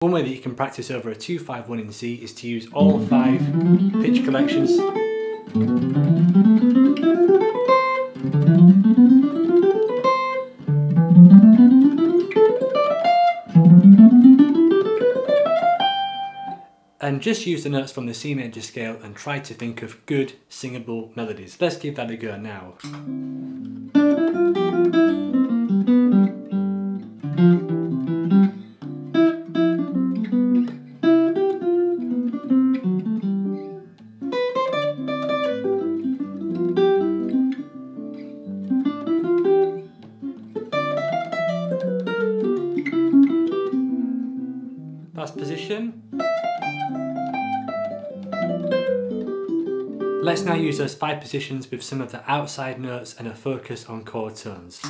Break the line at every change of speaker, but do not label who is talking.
One way that you can practice over a 2-5-1 in C is to use all 5 pitch collections. And just use the notes from the C major scale and try to think of good singable melodies. Let's give that a go now. Last position. Let's now use those 5 positions with some of the outside notes and a focus on chord tones.